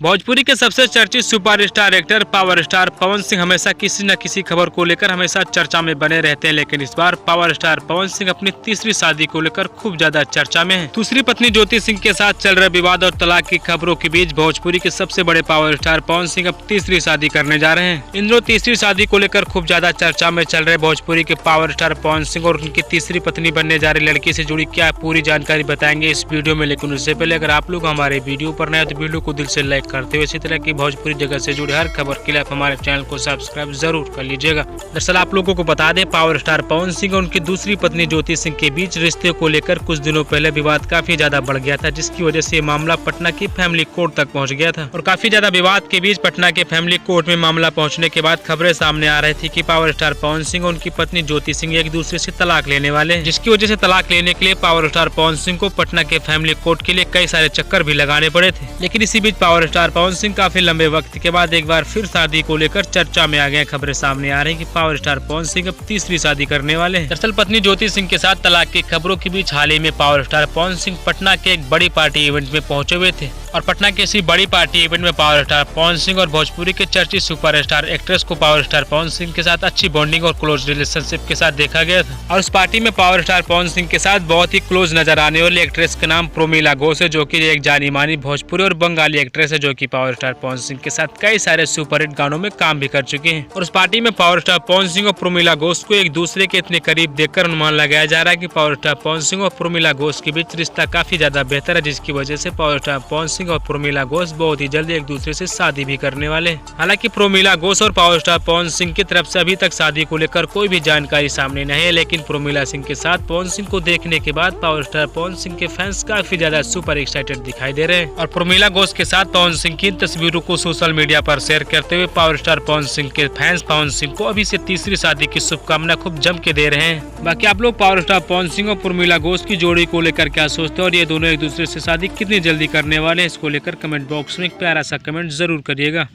भोजपुरी के सबसे चर्चित superstar actor power star Pawan Singh हमेशा किसी न किसी खबर को लेकर हमेशा चर्चा में बने रहते हैं, लेकिन इस बार पावर स्टार पवन सिंह अपनी तीसरी शादी को लेकर खूब ज्यादा चर्चा में हैं। दूसरी पत्नी ज्योति सिंह के साथ चल रहे विवाद और तलाक की खबरों के बीच भोजपुरी के सबसे बड़े पावर स्टार पवन सिंह अब तीसरी शादी करने जा रहे हैं। इन दिनों तीसरी शादी को लेकर खूब ज्यादा चर्चा में चल रहे भोजपुरी के पावर स्टार पवन सिंह और उनकी तीसरी पत्नी बनने जा रही लड़की से जुड़ी क्या पूरी जानकारी बताएंगे इस वीडियो में। लेकिन उससे पहले अगर आप लोग हमारे वीडियो पर नए तो वीडियो को दिल से लाइक करते हुए इसी तरह की भोजपुरी जगत से जुड़ी हर खबर के लिए आप हमारे चैनल को सब्सक्राइब जरूर कर लीजिएगा। दरअसल आप लोगों को बता दें, पावर स्टार पवन सिंह और उनकी दूसरी पत्नी ज्योति सिंह के बीच रिश्ते को लेकर कुछ दिनों पहले विवाद काफी ज्यादा बढ़ गया था, जिसकी वजह से मामला पटना की फैमिली कोर्ट तक पहुंच गया था। और काफी ज्यादा विवाद के बीच पटना के फैमिली कोर्ट में मामला पहुंचने के बाद खबरें सामने आ रही थी कि पावर स्टार पवन सिंह और उनकी पत्नी ज्योति सिंह एक दूसरे से तलाक लेने वाले हैं, जिसकी वजह से तलाक लेने के लिए पावर स्टार पवन सिंह को पटना के फैमिली कोर्ट के लिए कई सारे चक्कर भी लगाने पड़े थे। लेकिन इसी बीच पावर स्टार पवन सिंह काफी लंबे वक्त के बाद एक बार फिर शादी को लेकर चर्चा में आ गए। खबरें सामने आ रही कि पावर स्टार पवन सिंह अब तीसरी शादी करने वाले हैं। दरअसल पत्नी ज्योति सिंह के साथ तलाक की खबरों के बीच हाल ही में पावर स्टार पवन सिंह पटना के एक बड़ी पार्टी इवेंट में पहुंचे हुए थे और पटना के इसी बड़ी पार्टी इवेंट में पावर स्टार पवन सिंह और भोजपुरी के चर्चित सुपरस्टार एक्ट्रेस को पावर स्टार पवन सिंह के साथ अच्छी बॉन्डिंग और क्लोज रिलेशनशिप के साथ देखा गया था। और उस पार्टी में पावर स्टार पवन सिंह के साथ बहुत ही क्लोज नजर आने वाली एक्ट्रेस का नाम प्रोमिला घोष है, जो की एक जानी मानी भोजपुरी और बंगाली एक्ट्रेस है, जो की पावर स्टार पवन सिंह के साथ कई सारे सुपरहिट गानों में काम भी कर चुके हैं। और उस पार्टी में पावर स्टार पवन सिंह और प्रोमिला घोष को एक दूसरे के इतने करीब देखकर अनुमान लगाया जा रहा है कि पावर स्टार पवन सिंह और प्रोमिला घोष के बीच रिश्ता काफी ज्यादा बेहतर है, जिसकी वजह से पावर स्टार पवन सिंह और प्रोमिला घोष बहुत ही जल्दी एक दूसरे से शादी भी करने वाले हैं। हालांकि प्रोमिला घोष और पावर स्टार पवन सिंह की तरफ से अभी तक शादी को लेकर कोई भी जानकारी सामने नहीं है, लेकिन प्रोमिला सिंह के साथ पवन सिंह को देखने के बाद पावर स्टार पवन सिंह के फैंस काफी ज्यादा सुपर एक्साइटेड दिखाई दे रहे हैं। और प्रोमिला घोष के साथ पवन सिंह की तस्वीरों को सोशल मीडिया पर शेयर करते हुए पावर स्टार पवन सिंह के फैंस पवन सिंह को अभी से तीसरी शादी की शुभकामना खूब जम के दे रहे हैं। बाकी आप लोग पावर स्टार पवन सिंह और प्रोमिला घोष की जोड़ी को लेकर क्या सोचते हैं और ये दोनों एक दूसरे से शादी कितनी जल्दी करने वाले हैं, इसको लेकर कमेंट बॉक्स में एक प्यारा सा कमेंट जरूर करिएगा।